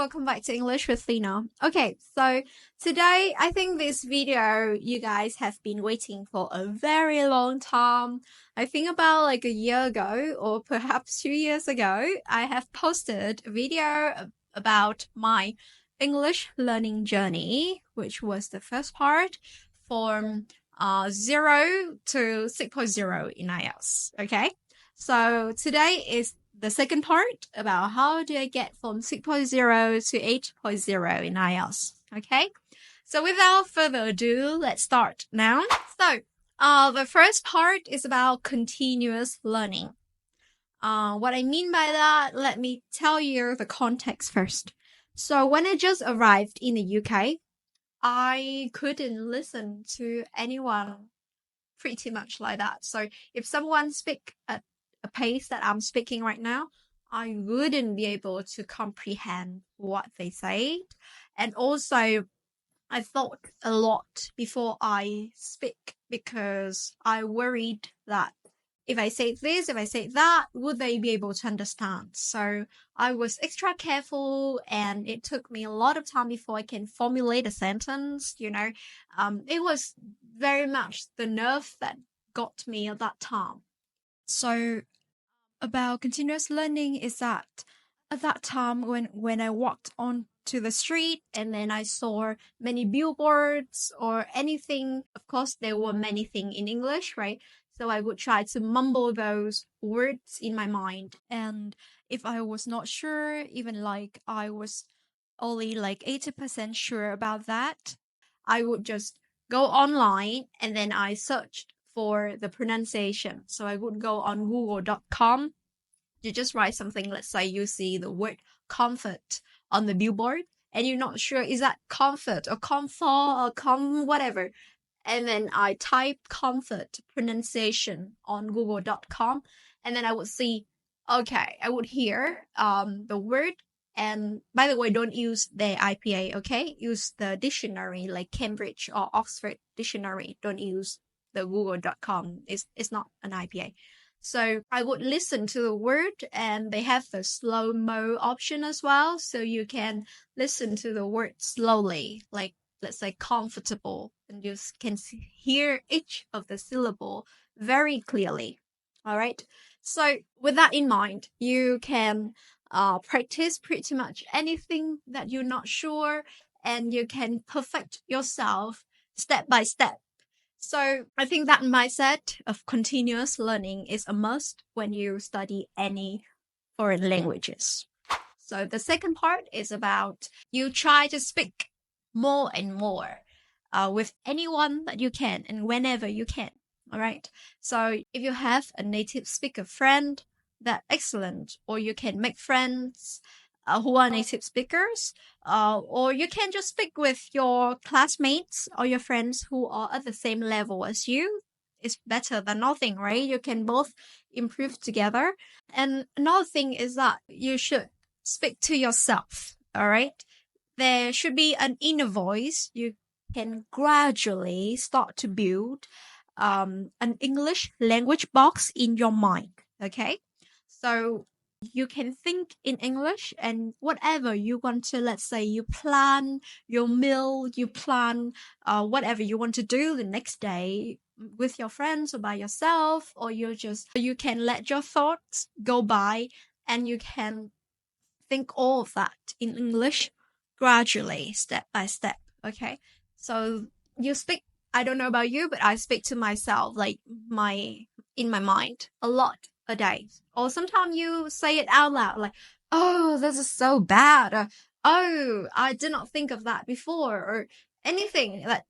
welcome back to English with Lena. Okay, so today I think this video you guys have been waiting for a very long time. I think about like a year ago or perhaps 2 years ago, I have posted a video about my English learning journey, which was the first part from 0 to 6.0 in IELTS. Okay, so today is the second part about how do I get from 6.0 to 8.0 in IELTS. Okay, so without further ado, let's start now. So, the first part is about continuous learning. What I mean by that, let me tell you the context first. So when I just arrived in the UK, I couldn't listen to anyone pretty much like that. So if someone speak at a pace that I'm speaking right now, I wouldn't be able to comprehend what they say. And also, I thought a lot before I speak because I worried that if I say this, if I say that, would they be able to understand? So I was extra careful and it took me a lot of time before I can formulate a sentence, It was very much the nerve that got me at that time. So about continuous learning is that at that time when I walked on to the street and then I saw many billboards or anything, of course there were many things in English, right? So I would try to mumble those words in my mind. And if I was not sure, even like I was only like 80% sure about that, I would just go online and then I searched for the pronunciation. So I would go on google.com. You just write something. Let's say you see the word comfort on the billboard and you're not sure, is that comfort or comfort or whatever. And then I type comfort pronunciation on google.com and then I would see, okay, I would hear the word. And by the way, don't use the IPA, okay? Use the dictionary like Cambridge or Oxford dictionary. Don't use the google.com. It's not an IPA. So I would listen to the word and they have the slow-mo option as well. So you can listen to the word slowly, like let's say comfortable, and you can hear each of the syllable very clearly. All right. So with that in mind, you can practice pretty much anything that you're not sure, and you can perfect yourself step by step. So I think that mindset of continuous learning is a must when you study any foreign languages. So the second part is about you try to speak more and more with anyone that you can and whenever you can. All right. So if you have a native speaker friend, that's excellent. Or you can make friends who are native speakers, or you can just speak with your classmates or your friends who are at the same level as you. It's better than nothing, right? You can both improve together. And another thing is that you should speak to yourself, all right? There should be an inner voice. You can gradually start to build an English language box in your mind, okay? So you can think in English and whatever you want to, let's say you plan your meal, you plan whatever you want to do the next day with your friends or by yourself, or you can let your thoughts go by and you can think all of that in English gradually, step by step, okay? So you speak, I don't know about you, but I speak to myself like in my mind a lot a day. Or sometimes you say it out loud like, oh, this is so bad. Or, oh, I did not think of that before. Or anything that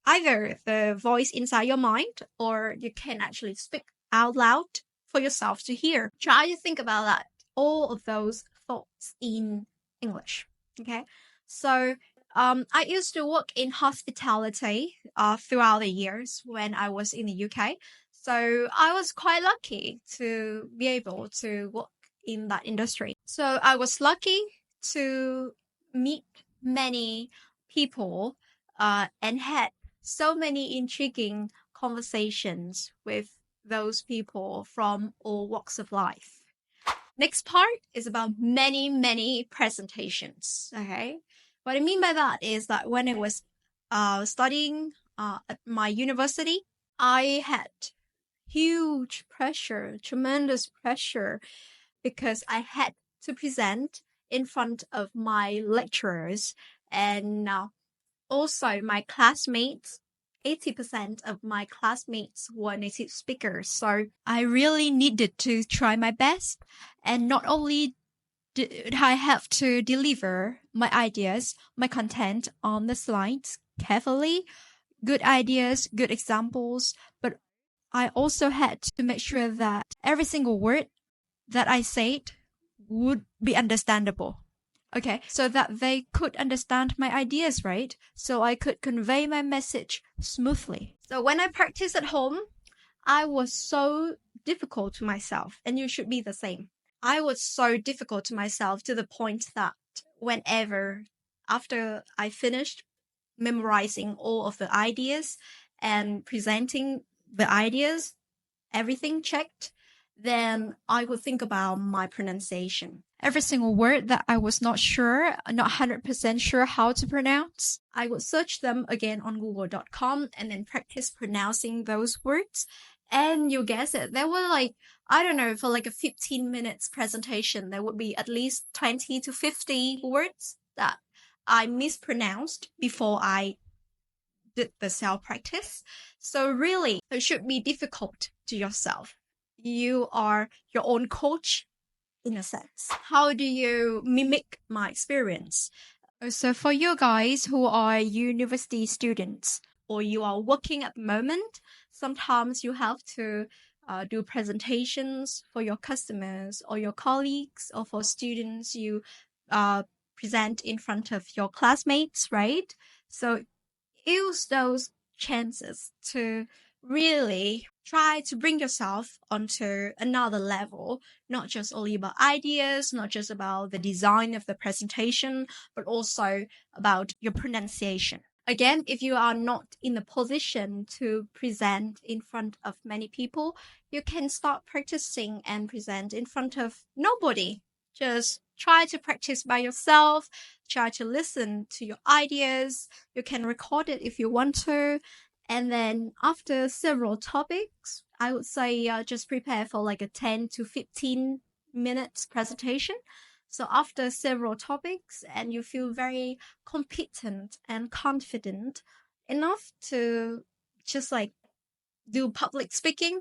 either the voice inside your mind or you can actually speak out loud for yourself to hear. Try to think about that, all of those thoughts in English. Okay. So I used to work in hospitality throughout the years when I was in the UK. So I was quite lucky to be able to work in that industry. So I was lucky to meet many people and had so many intriguing conversations with those people from all walks of life. Next part is about many presentations. Okay. What I mean by that is that when I was studying at my university, I had huge pressure, tremendous pressure, because I had to present in front of my lecturers and also my classmates. 80% of my classmates were native speakers. So I really needed to try my best. And not only did I have to deliver my ideas, my content on the slides carefully, good ideas, good examples, but I also had to make sure that every single word that I said would be understandable. Okay, so that they could understand my ideas, right? So I could convey my message smoothly. So when I practiced at home, I was so difficult to myself, and you should be the same. I was so difficult to myself to the point that whenever, after I finished memorizing all of the ideas and presenting the ideas, everything checked, then I would think about my pronunciation. Every single word that I was not 100% sure how to pronounce, I would search them again on google.com and then practice pronouncing those words. And you guess it, there were like, I don't know, for like a 15 minutes presentation, there would be at least 20 to 50 words that I mispronounced before I did the self practice. So really, it should be difficult to yourself. You are your own coach in a sense. How do you mimic my experience? So for you guys who are university students or you are working at the moment, sometimes you have to do presentations for your customers or your colleagues, or for students you present in front of your classmates, right? So use those chances to really try to bring yourself onto another level, not just only about ideas, not just about the design of the presentation, but also about your pronunciation. Again, if you are not in a position to present in front of many people, you can start practicing and present in front of nobody. Just try to practice by yourself, try to listen to your ideas. You can record it if you want to. And then after several topics, I would say just prepare for like a 10 to 15 minutes presentation. So after several topics and you feel very competent and confident enough to just like do public speaking,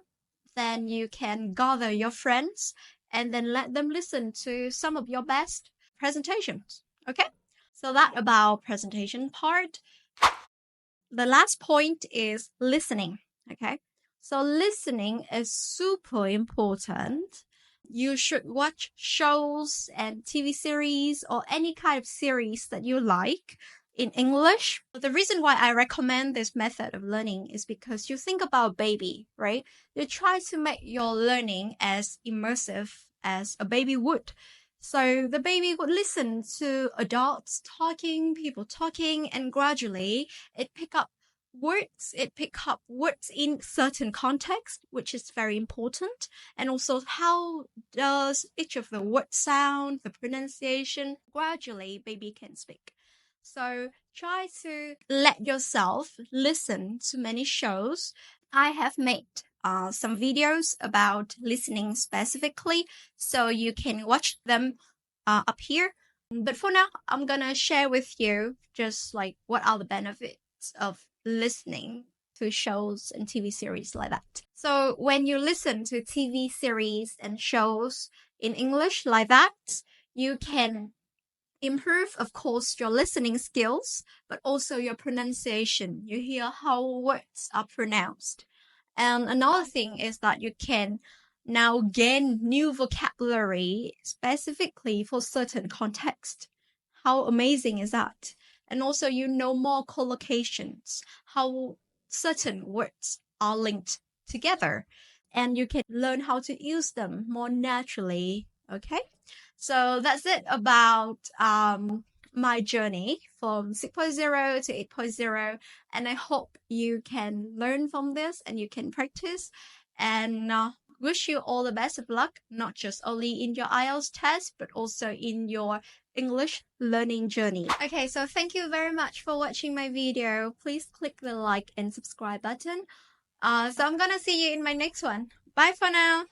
then you can gather your friends and then let them listen to some of your best presentations. Okay? So that about presentation part. The last point is listening. Okay? So listening is super important. You should watch shows and TV series or any kind of series that you like in English. The reason why I recommend this method of learning is because you think about baby, right? You try to make your learning as immersive as a baby would. So the baby would listen to adults talking, people talking, and gradually it pick up words. It pick up words in certain context, which is very important. And also how does each of the words sound, the pronunciation, gradually baby can speak. So try to let yourself listen to many shows. I have made some videos about listening specifically, so you can watch them up here. But for now, I'm gonna share with you just like what are the benefits of listening to shows and TV series like that. So when you listen to TV series and shows in English like that, you can improve, of course, your listening skills, but also your pronunciation. You hear how words are pronounced. And another thing is that you can now gain new vocabulary specifically for certain context. How amazing is that? And also you know more collocations, how certain words are linked together, and you can learn how to use them more naturally. Okay? So that's it about my journey from 6.0 to 8.0, and I hope you can learn from this and you can practice. And wish you all the best of luck, not just only in your IELTS test, but also in your English learning journey. Okay, so thank you very much for watching my video. Please click the like and subscribe button. So I'm gonna see you in my next one. Bye for now.